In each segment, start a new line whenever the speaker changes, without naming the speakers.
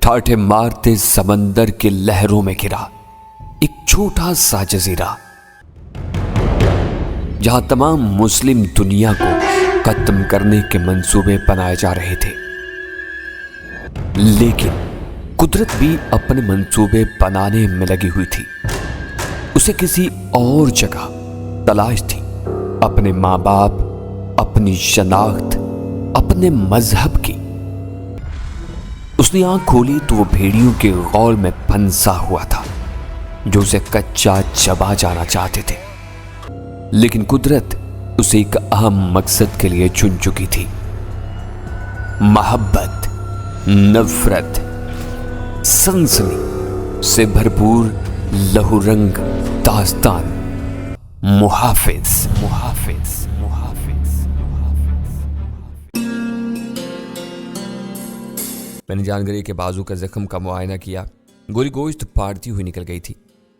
ٹھاٹھے مارتے سمندر کے لہروں میں گرا ایک چھوٹا سا جزیرہ، جہاں تمام مسلم دنیا کو ختم کرنے کے منصوبے بنائے جا رہے تھے۔ لیکن قدرت بھی اپنے منصوبے بنانے میں لگی ہوئی تھی۔ اسے کسی اور جگہ تلاش تھی، اپنے ماں باپ، اپنی شناخت، اپنے مذہب کی۔ اس نے آنکھ کھولی تو وہ بھیڑیوں کے غول میں پھنسا ہوا تھا جو اسے کچا چبا جانا چاہتے تھے۔ لیکن قدرت اسے ایک اہم مقصد کے لیے چن چکی تھی: محبت، نفرت، سنسنی سے بھرپور لہو رنگ داستان۔ محافظ۔ میں نے جانگری کے بازو کا زخم کا معائنہ کیا۔ گولی گوشت پھاڑتی ہوئی نکل گئی تھی۔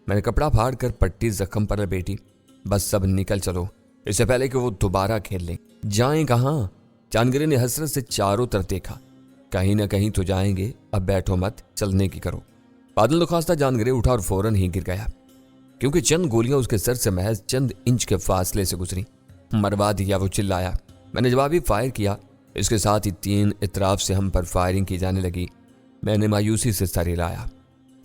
میں نے کپڑا پھاڑ کر پٹی زخم پر لپیٹی۔ بس سب نکل چلو، اس سے پہلے کہ وہ دوبارہ کھیل لیں۔ جائیں کہاں؟ جانگری نے حسرت سے چاروں طرف دیکھا۔ کہیں نہ کہیں تو جائیں گے، اب بیٹھو مت، چلنے کی کرو۔ بادل نخواستہ جانگری اٹھا اور فوراً ہی گر گیا، کیونکہ چند گولیاں اس کے سر سے محض چند انچ کے فاصلے سے گزری۔ مروا دیا، وہ چلایا۔ میں نے جوابی فائر کیا۔ اس کے ساتھ ہی 3 اطراف سے ہم پر فائرنگ کی جانے لگی۔ میں نے مایوسی سے سر ہلایا۔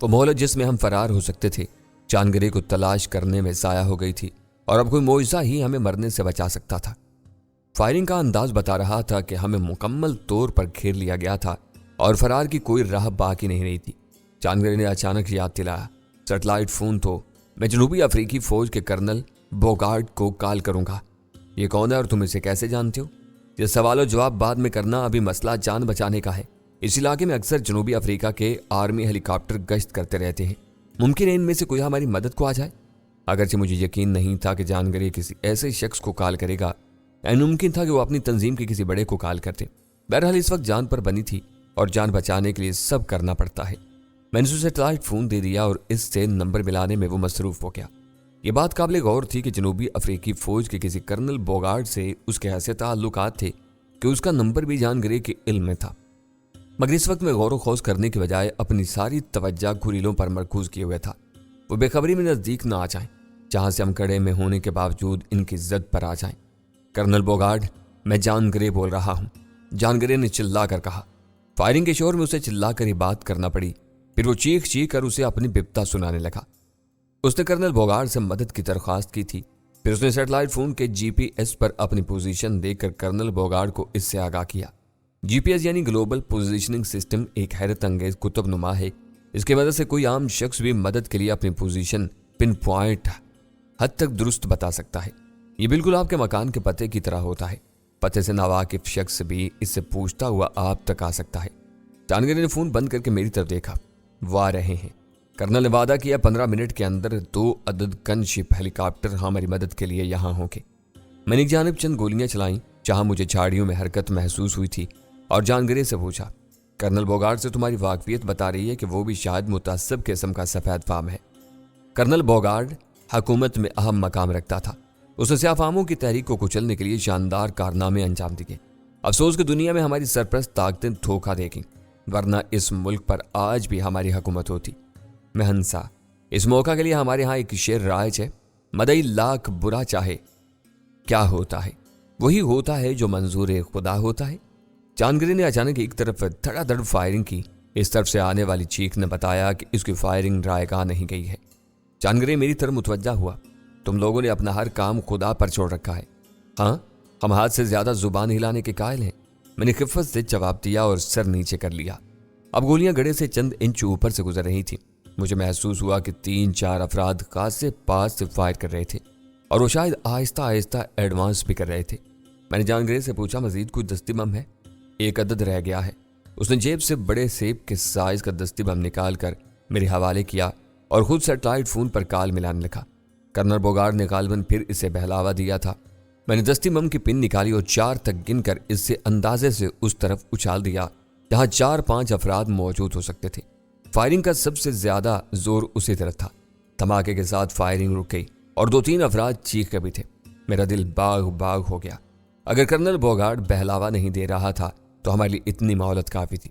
وہ مہلت جس میں ہم فرار ہو سکتے تھے جانگری کو تلاش کرنے میں ضائع ہو گئی تھی، اور اب کوئی معجزہ ہی ہمیں مرنے سے بچا سکتا تھا۔ فائرنگ کا انداز بتا رہا تھا کہ ہمیں مکمل طور پر گھیر لیا گیا تھا اور فرار کی کوئی راہ باقی نہیں رہی تھی۔ جانگری نے اچانک یاد دلایا، سیٹلائٹ فون تو میں جنوبی افریقی فوج کے کرنل بوگارڈ کو کال کروں گا۔ یہ کون ہے اور تم اسے کیسے جانتے ہو؟ یہ سوال و جواب بعد میں کرنا، ابھی مسئلہ جان بچانے کا ہے۔ اس علاقے میں اکثر جنوبی افریقہ کے آرمی ہیلی کاپٹر گشت کرتے رہتے ہیں، ممکن ہے ان میں سے کوئی ہماری مدد کو آ جائے۔ اگرچہ مجھے یقین نہیں تھا کہ جانگری کسی ایسے شخص کو کال کرے گا، ممکن تھا کہ وہ اپنی تنظیم کے کسی بڑے کو کال کرتے۔ بہرحال اس وقت جان پر بنی تھی اور جان بچانے کے لیے سب کرنا پڑتا ہے۔ میں نے اسے سیٹلائٹ فون دے دیا اور اس سے نمبر ملانے میں وہ مصروف ہو گیا۔ یہ بات قابل غور تھی کہ جنوبی افریقی فوج کے کسی کرنل بوگارڈ سے اس کے ایسے تعلقات تھے کہ اس کا نمبر بھی جانگری کے علم میں تھا۔ مگر اس وقت میں غور و خوض کرنے کے بجائے اپنی ساری توجہ گھریلوں پر مرکوز کیے ہوئے تھا۔ وہ بے خبری میں نزدیک نہ آ جائیں، جہاں سے ہم کڑے میں ہونے کے باوجود ان کی زد پر آ جائیں۔ کرنل بوگارڈ، میں جانگری بول رہا ہوں، جانگری نے چلا کر کہا۔ فائرنگ کے شور میں اسے چلا کر ہی بات کرنا پڑی، پھر وہ چیخ کر اسے اپنی بپتا سنانے لگا۔ اس نے کرنل بوگارڈ سے مدد کی درخواست کی تھی، پھر اس نے سیٹلائٹ فون کے GPS پر اپنی پوزیشن دے کر کرنل بوگارڈ کو اس سے آگاہ کیا۔ GPS یعنی گلوبل پوزیشننگ سسٹم ایک حیرت انگیز کتب نما ہے۔ اس کی مدد سے کوئی عام شخص بھی مدد کے لیے اپنی پوزیشن پن پوائنٹ حد تک درست بتا سکتا ہے۔ یہ بالکل آپ کے مکان کے پتے کی طرح ہوتا ہے۔ پتے سے ناواقف شخص بھی اس سے پوچھتا ہوا آپ تک آ سکتا ہے۔ جانگری نے فون بند کر کے میری طرف دیکھا۔ وہ آ رہے ہیں۔ کرنل نے وعدہ کیا 15 منٹ کے اندر 2 عدد گن شپ ہیلی کاپٹر ہماری مدد کے لیے یہاں ہوں گے۔ میں نے ایک جانب چند گولیاں چلائیں جہاں مجھے جھاڑیوں میں حرکت محسوس ہوئی تھی، اور جانگری سے پوچھا، کرنل بوگارڈ سے تمہاری واقفیت بتا رہی ہے کہ وہ بھی شاید متعصب قسم کا سفید فام ہے۔ کرنل بوگارڈ حکومت میں اہم مقام رکھتا تھا۔ اس نے سیاہ فاموں کی تحریک کو کچلنے کے لیے شاندار کارنامے انجام دیے۔ افسوس کہ دنیا میں ہماری سرپرست طاقتیں دھوکہ دے گئیں، ورنہ اس ملک پر آج بھی ہماری حکومت ہوتی۔ میں ہنسا۔ اس موقع کے لیے ہمارے ہاں ایک شعر رائج ہے، مدعی لاکھ برا چاہے کیا ہوتا ہے، وہی ہوتا ہے جو منظور خدا ہوتا ہے۔ جانگری نے اچانک ایک طرف دھڑا دھڑ فائرنگ کی۔ اس طرف سے آنے والی چیخ نے بتایا کہ اس کی فائرنگ رائے گاہ نہیں گئی ہے۔ جانگری میری طرف متوجہ ہوا۔ تم لوگوں نے اپنا ہر کام خدا پر چھوڑ رکھا ہے۔ ہاں، ہم ہاتھ سے زیادہ زبان ہلانے کے قائل ہیں، میں نے خفت سے جواب دیا اور سر نیچے کر لیا۔ اب گولیاں گڑھے سے چند انچ اوپر سے گزر رہی تھیں۔ مجھے محسوس ہوا کہ 3-4 افراد خاصے پاس سے فائر کر رہے تھے، اور وہ شاید آہستہ آہستہ ایڈوانس بھی کر رہے تھے۔ میں نے جانگری سے پوچھا، مزید کوئی دستی بم ہے؟ 1 عدد رہ گیا ہے۔ اس نے جیب سے بڑے سیب کے سائز کا دستی بم نکال کر میرے حوالے کیا اور خود سیٹلائٹ فون پر کال ملانے لگا۔ کرنل بوگارڈ نے غالباً پھر اسے بہلاوا دیا تھا۔ میں نے دستی بم کی پن نکالی اور 4 تک گن کر اس سے اندازے سے اس طرف اچھال دیا جہاں 4-5 افراد موجود ہو سکتے تھے۔ فائرنگ کا سب سے زیادہ زور اسی طرف تھا۔ دھماکے کے ساتھ فائرنگ رک گئی اور 2-3 افراد چیخ بھی تھے۔ میرا دل باغ باغ ہو گیا۔ اگر کرنل بوگارڈ بہلاوا نہیں دے رہا تھا تو ہمارے لیے اتنی مہلت کافی تھی۔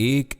1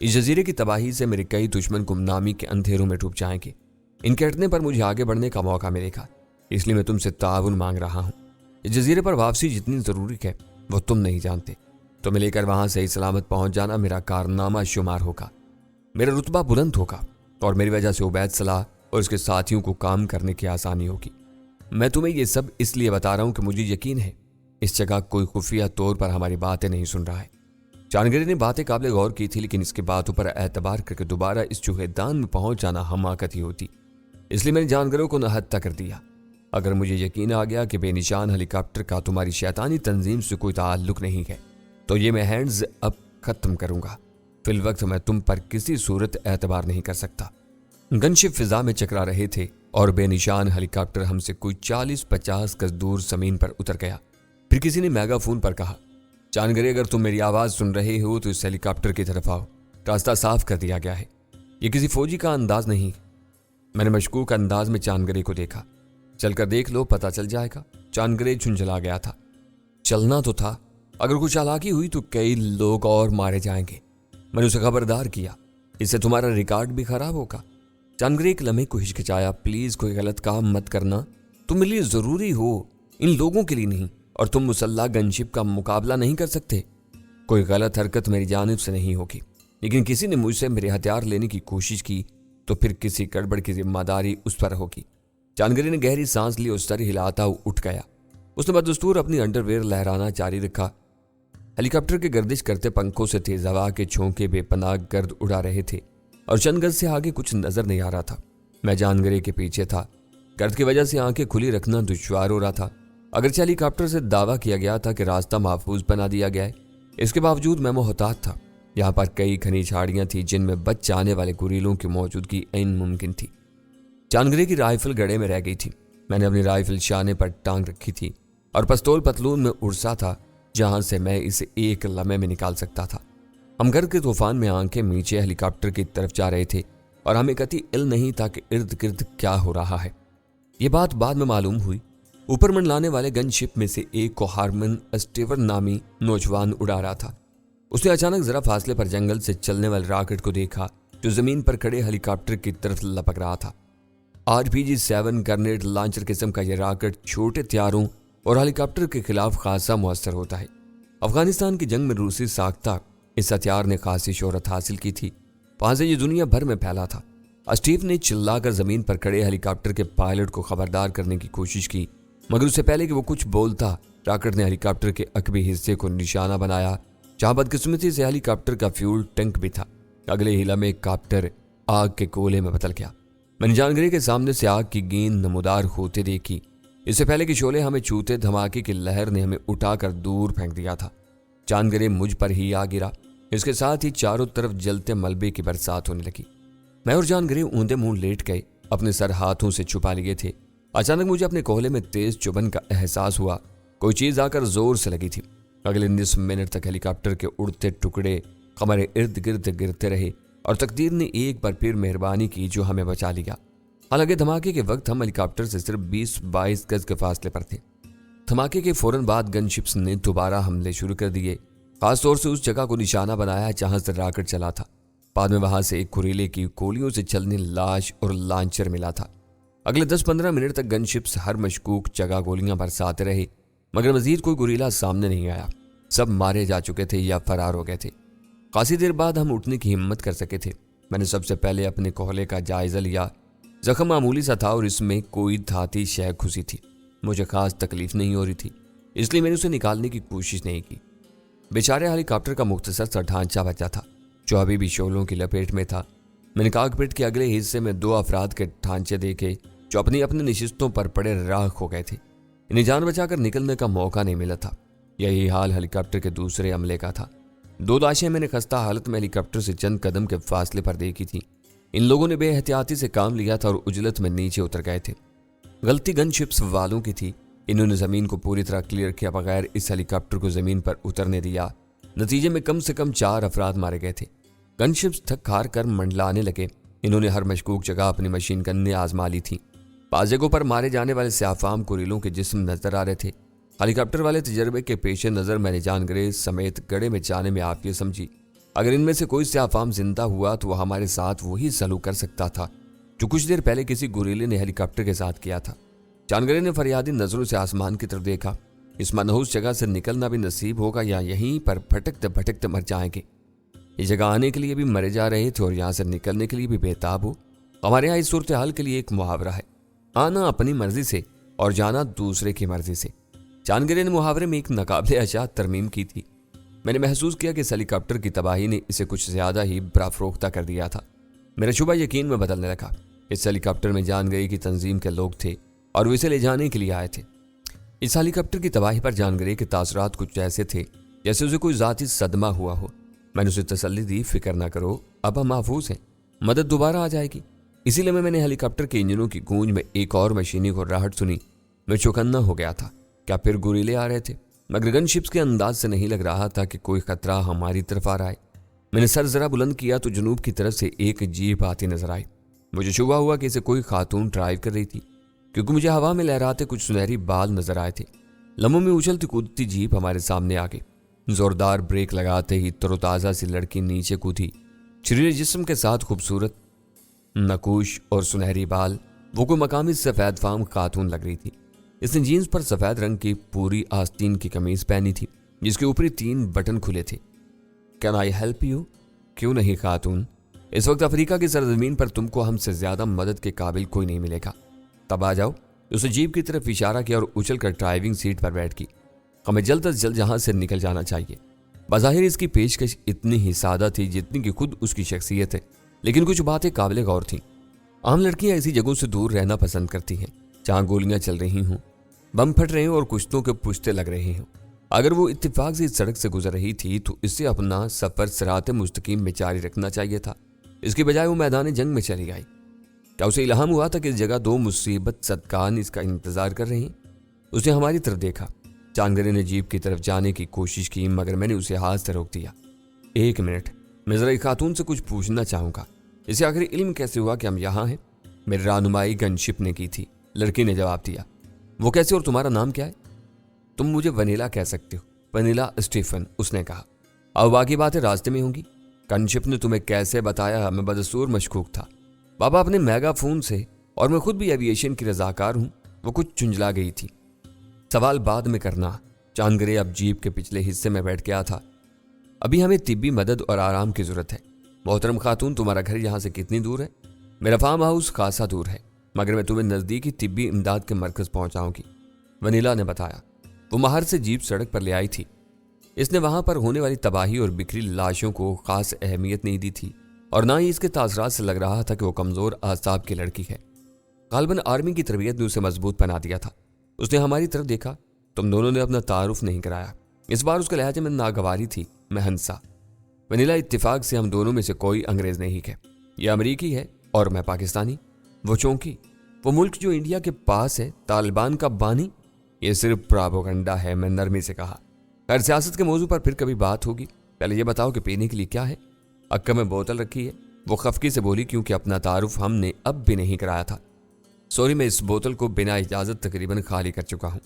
اس جزیرے کی تباہی سے میرے کئی دشمن گمنامی کے اندھیروں میں ڈوب جائیں گے۔ ان کے ہٹنے پر مجھے آگے بڑھنے کا موقع ملے گا، اس لیے میں تم سے تعاون مانگ رہا ہوں۔ اس جزیرے پر واپسی جتنی ضروری ہے وہ تم نہیں جانتے۔ تمہیں لے کر وہاں صحیح سلامت پہنچ جانا میرا کارنامہ شمار ہوگا، میرا رتبہ بلند ہوگا، اور میری وجہ سے عبید صلاح اور اس کے ساتھیوں کو کام کرنے کی آسانی ہوگی۔ میں تمہیں یہ سب اس لیے بتا رہا ہوں کہ مجھے یقین ہے اس جگہ کوئی خفیہ طور پر ہماری باتیں نہیں سن رہا ہے۔ چاندگری نے باتیں قابل غور کی تھی، لیکن اس کی باتوں پر اعتبار کر کے دوبارہ اس چوہے دان میں پہنچ جانا حماقت ہی ہوتی، اس لیے میں نے جانگروں کو نہتا کر دیا۔ اگر مجھے یقین آ گیا کہ بے نشان ہیلی کاپٹر کا تمہاری شیطانی تنظیم سے کوئی تعلق نہیں ہے تو یہ میں ہینڈز اب ختم کروں گا۔ فی الوقت میں تم پر کسی صورت اعتبار نہیں کر سکتا۔ گن شپ فضا میں چکرا رہے تھے اور بے نشان ہیلی کاپٹر ہم سے کوئی 40-50 گز دور زمین پر اتر گیا۔ پھر کسی نے میگا فون پر کہا، چاندگری اگر تم میری آواز سن رہے ہو تو اس ہیلی کاپٹر کی طرف آؤ، راستہ صاف کر دیا گیا ہے۔ یہ کسی فوجی کا انداز نہیں۔ میں نے مشکوک انداز میں چاندگری کو دیکھا۔ چل کر دیکھ لو، پتہ چل جائے گا۔ چاندگری جھنجھلا گیا تھا۔ چلنا تو تھا، اگر کچھ چالاکی ہوئی تو کئی لوگ اور مارے جائیں گے۔ میں نے اسے خبردار کیا، اس سے تمہارا ریکارڈ بھی خراب ہوگا۔ چاندگری ایک لمحے کو ہچکچایا، پلیز کوئی غلط کام مت کرنا، تم میرے لیے ضروری ہو، ان لوگوں کے لیے نہیں، اور تم مسلح گن شپ کا مقابلہ نہیں کر سکتے۔ کوئی غلط حرکت میری جانب سے نہیں ہوگی، لیکن کسی نے مجھ سے میرے ہتھیار لینے کی کوشش کی تو پھر کسی گڑبڑ کی ذمہ داری اس پر ہوگی۔ چاندگری نے گہری سانس لی اور سر ہلاتا اٹھ گیا۔ اس نے بدستور اپنی انڈر ویئر لہرانا جاری رکھا۔ ہیلی کاپٹر کے گردش کرتے پنکھوں سے تیز ہوا کے چھونکے بے پناہ گرد اڑا رہے تھے اور چند گز سے آگے کچھ نظر نہیں آ رہا تھا۔ میں چاندگری کے پیچھے تھا، گرد کی وجہ سے آنکھیں کھلی رکھنا دشوار ہو رہا تھا۔ اگرچہ ہیلی کاپٹر سے دعویٰ کیا گیا تھا کہ راستہ محفوظ بنا دیا گیا ہے، اس کے باوجود میں محتاط تھا۔ یہاں پر کئی گھنی جھاڑیاں تھیں جن میں بچ جانے والے گوریلوں کی موجودگی عین ممکن تھی۔ چاندگری کی رائفل گڑے میں رہ گئی تھی۔ میں نے اپنی رائفل شانے پر ٹانگ رکھی تھی اور پستول پتلون میں ارسا تھا جہاں سے میں اسے ایک لمحے میں نکال سکتا تھا۔ ہم گرد کے طوفان میں آنکھیں میچے ہیلی کاپٹر کی طرف جا رہے تھے اور ہمیں قطعی علم نہیں تھا کہ ارد گرد کیا ہو رہا ہے۔ یہ بات بعد میں معلوم ہوئی۔ اوپر منڈلانے والے گن شپ میں سے ایک کو ہارمن اسٹیور نامی نوجوان اڑا رہا تھا۔ اس نے اچانک ذرا فاصلے پر جنگل سے چلنے والے راکٹ کو دیکھا جو زمین پر کھڑے ہیلی کاپٹر کی طرف لپک رہا تھا۔ RPG-7 گرنیڈ لانچر قسم کا یہ راکٹ چھوٹے ہتھیاروں اور ہیلی کاپٹر کے خلاف خاصا مؤثر ہوتا ہے۔ افغانستان کی جنگ میں روسی ساختہ اس ہتھیار نے خاصی شہرت حاصل کی تھی، وہاں سے یہ دنیا بھر میں پھیلا تھا۔ اسٹیو نے چلا کر زمین پر کھڑے ہیلی کاپٹر کے پائلٹ کو خبردار کرنے کی کوشش کی، مگر اس سے پہلے کہ وہ کچھ بولتا راکٹ نے ہیلی کاپٹر کے عقبی حصے کو نشانہ بنایا، جہاں بدقسمتی سے ہیلی کاپٹر کا فیول ٹینک بھی تھا۔ اگلے ہی لمحے کاپٹر آگ کے گولے میں بدل گیا۔ میں نے جانگری کے سامنے سے آگ کی گیند نمودار ہوتے دیکھی، اس سے پہلے کہ شعلے ہمیں چھوتے دھماکے کی لہر نے ہمیں اٹھا کر دور پھینک دیا تھا۔ چاندگری مجھ پر ہی آ گرا، اس کے ساتھ ہی چاروں طرف جلتے ملبے کی برسات ہونے لگی۔ میں اور چاندگری اوندے منہ لیٹ گئے، اپنے سر ہاتھوں سے چھپا لیے تھے۔ اچانک مجھے اپنے کولے میں تیز چبھن کا احساس ہوا، کوئی چیز آ کر زور سے لگی تھی۔ اگلے 19 منٹ تک ہیلی کاپٹر کے اڑتے ٹکڑے ہمارے ارد گرد گرتے رہے اور تقدیر نے ایک بار پھر مہربانی کی جو ہمیں بچا لیا۔ حالانکہ دھماکے کے وقت ہم ہیلی کاپٹر سے صرف 20-22 گز کے فاصلے پر تھے۔ دھماکے کے فوراً بعد گن شپس نے دوبارہ حملے شروع کر دیے، خاص طور سے اس جگہ کو نشانہ بنایا جہاں سے راکٹ چلا تھا۔ بعد میں وہاں سے ایک گوریلے کی گولیوں سے چلنے لاش اور لانچر ملا تھا۔ اگلے 10-15 منٹ تک گن شپس ہر مشکوک جگہ گولیاں برساتے رہے، مگر مزید کوئی گوریلا سامنے نہیں آیا۔ سب مارے جا چکے تھے یا فرار ہو گئے تھے۔ خاصی دیر بعد ہم اٹھنے کی ہمت کر سکے تھے۔ میں نے سب سے پہلے اپنے کولے کا جائزہ لیا۔ زخم معمولی سا تھا اور اس میں کوئی دھاتی شے گھسی تھی۔ مجھے خاص تکلیف نہیں ہو رہی تھی، اس لیے میں نے اسے نکالنے کی کوشش نہیں کی۔ بیچارے ہیلی کاپٹر کا مختصر سا ڈھانچہ بچا تھا جو ابھی بھی شعلوں کی لپیٹ میں تھا۔ میں نے کاکپٹ کے اگلے حصے میں 2 افراد کے ڈھانچے دیکھے جو اپنی نشستوں پر پڑے راکھ ہو گئے تھے۔ انہیں جان بچا کر نکلنے کا موقع نہیں ملا تھا۔ یہی حال ہیلی کاپٹر کے دوسرے عملے کا تھا۔ 2 لاشیں میں نے خستہ حالت میں ہیلی کاپٹر سے چند قدم کے فاصلے پر دیکھی تھی۔ ان لوگوں نے بے احتیاطی سے کام لیا تھا اور عجلت میں نیچے اتر گئے تھے۔ غلطی گن شپس والوں کی تھی، انہوں نے زمین کو پوری طرح کلیئر کیا بغیر اس ہیلی کاپٹر کو زمین پر اترنے دیا۔ نتیجے میں کم سے کم 4 افراد مارے گئے تھے۔ گن شپس تھک ہار کر منڈلانے لگے۔ انہوں نے ہر مشکوک جگہ اپنی مشین گنیں آزما لی تھیں۔ بعض جگہوں پر مارے جانے والے سیافام گوریلوں کے جسم نظر آ رہے تھے۔ ہیلی کاپٹر والے تجربے کے پیش نظر میں نے جانگریز سمیت گڑے میں جانے میں عافیت سمجھی۔ اگر ان میں سے کوئی سیاہ فام زندہ ہوا تو وہ ہمارے ساتھ وہی سلوک کر سکتا تھا جو کچھ دیر پہلے کسی گوریلے نے ہیلی کاپٹر کے ساتھ کیا تھا۔ چاندگرے نے فریادی نظروں سے آسمان کی طرف دیکھا۔ اس منحوس جگہ سے نکلنا بھی نصیب ہوگا یا یہیں پر بھٹکتے بھٹکتے مر جائیں گے؟ اس جگہ آنے کے لیے بھی مرے جا رہے تھے اور یہاں سے نکلنے کے لیے بھی بےتاب ہو۔ ہمارے یہاں اس صورتحال کے لیے ایک محاورہ ہے، آنا اپنی مرضی سے اور جانا دوسرے کی مرضی سے۔ چاندگرے نے محاورے میں ایک ناقابل اشاعت ترمیم کی تھی۔ میں نے محسوس کیا کہ اس ہیلی کاپٹر کی تباہی نے اسے کچھ زیادہ ہی برافروختہ کر دیا تھا۔ میرا شبہ یقین میں بدلنے لگا۔ اس ہیلی کاپٹر میں جان گری کی تنظیم کے لوگ تھے اور وہ اسے لے جانے کے لیے آئے تھے۔ اس ہیلی کاپٹر کی تباہی پر جان گری کے تاثرات کچھ ایسے تھے جیسے اسے کوئی ذاتی صدمہ ہوا ہو۔ میں نے اسے تسلی دی، فکر نہ کرو، اب ہم محفوظ ہیں، مدد دوبارہ آ جائے گی۔ اسی لیے میں نے ہیلی کاپٹر کے انجنوں کی گونج میں ایک اور مشینی گھرراہٹ سنی۔ میں چوکنا ہو گیا تھا۔ کیا پھر گوریلے آ رہے تھے؟ مگر گن شپس کے انداز سے نہیں لگ رہا تھا کہ کوئی خطرہ ہماری طرف آ رہا ہے۔ میں نے سر ذرا بلند کیا تو جنوب کی طرف سے ایک جیپ آتی نظر آئی۔ مجھے شبہ ہوا کہ اسے کوئی خاتون ڈرائیو کر رہی تھی، کیونکہ مجھے ہوا میں لہراتے کچھ سنہری بال نظر آئے تھے۔ لمحوں میں اچھلتی کودتی جیپ ہمارے سامنے آ گئی۔ زوردار بریک لگاتے ہی تر و تازہ سی لڑکی نیچے کودی۔ چھریلے جسم کے ساتھ خوبصورت نقوش اور سنہری بال، وہ کوئی مقامی سفید فام خاتون لگ رہی تھی۔ اس نے جینز پر سفید رنگ کی پوری آستین کی قمیض پہنی تھی جس کے اوپری 3 بٹن کھلے تھے۔ Can I help you? کیوں نہیں خاتون، اس وقت افریقہ کی سرزمین پر تم کو ہم سے زیادہ مدد کے قابل کوئی نہیں ملے گا، تب آ جاؤ۔ اسے جیپ کی طرف اشارہ کیا اور اچھل کر ڈرائیونگ سیٹ پر بیٹھ گئی۔ ہمیں جلد از جلد یہاں سے نکل جانا چاہیے۔ بظاہر اس کی پیشکش اتنی ہی سادہ تھی جتنی کہ خود اس کی شخصیت ہے، لیکن کچھ باتیں قابل غور تھیں۔ عام لڑکیاں ایسی جگہوں سے دور رہنا پسند کرتی ہیں جہاں گولیاں چل رہی ہوں، بم پھٹ رہے ہوں اور کشتوں کے پشتے لگ رہے ہوں۔ اگر وہ اتفاق سے اس سڑک سے گزر رہی تھی تو اسے اپنا سفر صراط مستقیم میں جاری رکھنا چاہیے تھا۔ اس کی بجائے وہ میدان جنگ میں چلی گئی۔ کیا اسے الہام ہوا تھا کہ اس جگہ 2 مصیبت صدقان اس کا انتظار کر رہے ہیں؟ اس نے ہماری طرف دیکھا۔ چاندگرے نے جیپ کی طرف جانے کی کوشش کی مگر میں نے اسے ہاتھ سے روک دیا۔ 1 منٹ، میں ذرا ایک خاتون سے کچھ پوچھنا چاہوں گا۔ اسے آخری علم کیسے ہوا کہ ہم یہاں ہیں؟ میری رہنمائی گن شپ نے کی تھی، لڑکی نے جواب دیا۔ وہ کیسے اور تمہارا نام کیا ہے؟ تم مجھے ونیلا کہہ سکتے ہو، ونیلا اسٹیفن، اس نے کہا۔ اب باقی باتیں راستے میں ہوں گی۔ گن شپ نے تمہیں کیسے بتایا؟ میں بدستور مشکوک تھا۔ بابا اپنے میگا فون سے، اور میں خود بھی ایویشن کی رضاکار ہوں۔ وہ کچھ چنجلا گئی تھی۔ سوال بعد میں کرنا۔ چاندگرے اب جیپ کے پچھلے حصے میں بیٹھ گیا تھا۔ ابھی ہمیں طبی مدد اور آرام کی ضرورت ہے۔ محترم خاتون، تمہارا گھر یہاں سے کتنی دور ہے؟ میرا فارم ہاؤس خاصا دور ہے، مگر میں تمہیں نزدیکی طبی امداد کے مرکز پہنچاؤں گی، ونیلا نے بتایا۔ وہ مہر سے جیپ سڑک پر لے آئی تھی۔ اس نے وہاں پر ہونے والی تباہی اور بکھری لاشوں کو خاص اہمیت نہیں دی تھی، اور نہ ہی اس کے تاثرات سے لگ رہا تھا کہ وہ کمزور اعصاب کی لڑکی ہے۔ غالباً آرمی کی تربیت نے اسے مضبوط بنا دیا تھا۔ اس نے ہماری طرف دیکھا۔ تم دونوں نے اپنا تعارف نہیں کرایا۔ اس بار اس کے لہجے میں ناگواری تھی۔ میں ہنسا۔ ونیلا، اتفاق سے ہم دونوں میں سے کوئی انگریز نہیں ہے، یہ امریکی ہے اور میں پاکستانی۔ وہ چونکی، وہ ملک جو انڈیا کے پاس ہے، طالبان کا بانی؟ یہ صرف پراپوگنڈا ہے، میں نرمی سے کہا۔ خیر، سیاست کے موضوع پر پھر کبھی بات ہوگی، پہلے یہ بتاؤ کہ پینے کے لیے کیا ہے؟ اکا میں بوتل رکھی ہے، وہ خفکی سے بولی، کیونکہ اپنا تعارف ہم نے اب بھی نہیں کرایا تھا۔ سوری، میں اس بوتل کو بنا اجازت تقریباً خالی کر چکا ہوں۔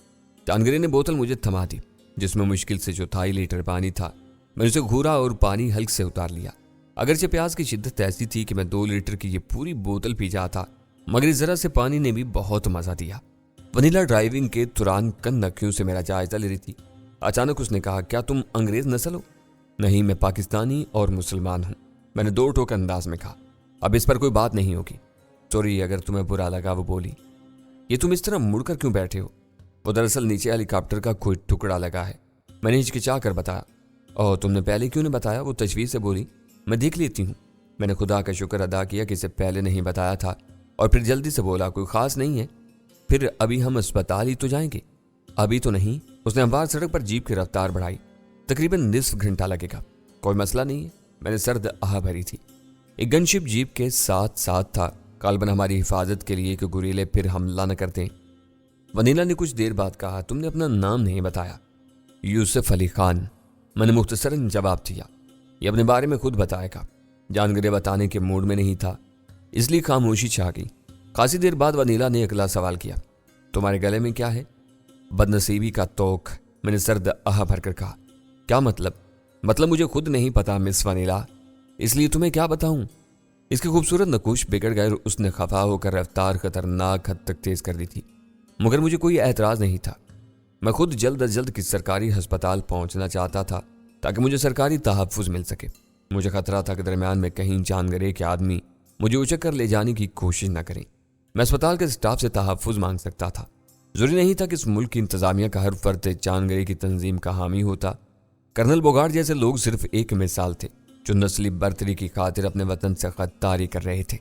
چاندگری نے بوتل مجھے تھما دی، جس میں مشکل سے 4 لیٹر پانی تھا۔ میں اسے گھورا اور پانی حلق سے اتار لیا۔ اگرچہ پیاس کی شدت ایسی تھی کہ میں 2 لیٹر کی یہ پوری بوتل پی جاتا، مگر اس ذرا سے پانی نے بھی بہت مزہ دیا۔ ونیلا ڈرائیونگ کے دوران کن نکیوں سے میرا جائزہ لے رہی تھی۔ اچانک اس نے کہا، کیا تم انگریز نسل ہو؟ نہیں، میں پاکستانی اور مسلمان ہوں، میں نے 2 ٹوک انداز میں کہا۔ اب اس پر کوئی بات نہیں ہوگی۔ سوری اگر تمہیں برا لگا، وہ بولی۔ یہ تم اس طرح مڑ کر کیوں بیٹھے ہو؟ وہ دراصل نیچے ہیلی کاپٹر کا کوئی ٹکڑا لگا ہے، میں نے ہچکچا کر بتایا۔ اوہ، تم نے پہلے کیوں نہیں بتایا؟ وہ تشویش سے بولی۔ میں دیکھ لیتی ہوں۔ میں نے خدا کا شکر ادا کیا کہ اسے پہلے نہیں بتایا تھا، اور پھر جلدی سے بولا، کوئی خاص نہیں ہے، پھر ابھی ہم اسپتال ہی تو جائیں گے۔ ابھی تو نہیں۔ اس نے ہموار سڑک پر جیپ کی رفتار بڑھائی۔ تقریباً نصف گھنٹہ لگے گا، کوئی مسئلہ نہیں ہے۔ میں نے سرد آہ بھری تھی۔ ایک گن شپ جیپ کے ساتھ تھا، غالباً ہماری حفاظت کے لیے کہ گوریلے پھر حملہ نہ کرتے۔ ونیلا نے کچھ دیر بعد کہا، تم نے اپنا نام نہیں بتایا۔ یوسف علی خان، میں نے مختصراً جواب دیا۔ یہ اپنے بارے میں خود بتائے گا۔ جانگرے بتانے کے موڈ میں نہیں تھا، اس لیے خاموشی چھا گئی۔ خاصی دیر بعد ونیلا نے اگلا سوال کیا، تمہارے گلے میں کیا ہے؟ بدنصیبی کا توق، میں نے سرد آہ بھر کر کہا۔ کیا مطلب؟ مطلب مجھے خود نہیں پتا مس ونیلا، اس لیے تمہیں کیا بتاؤں؟ اس کے خوبصورت نقوش بگڑ گئے اور اس نے خفا ہو کر رفتار خطرناک حد تک تیز کر دی تھی، مگر مجھے کوئی اعتراض نہیں تھا۔ میں خود جلد از جلد کسی سرکاری ہسپتال پہنچنا چاہتا تھا تاکہ مجھے سرکاری تحفظ مل سکے۔ مجھے خطرہ تھا کہ درمیان میں کہیں جان گرے کے آدمی مجھے اچک کر لے جانے کی کوشش نہ کریں۔ میں اسپتال کے اسٹاف سے تحفظ مانگ سکتا تھا، ضروری نہیں تھا کہ اس ملک کی انتظامیہ کا ہر فرد جان گرے کی تنظیم کا حامی ہوتا۔ کرنل بوگارڈ جیسے لوگ صرف ایک مثال تھے جو نسلی برتری کی خاطر اپنے وطن سے غداری کر رہے تھے۔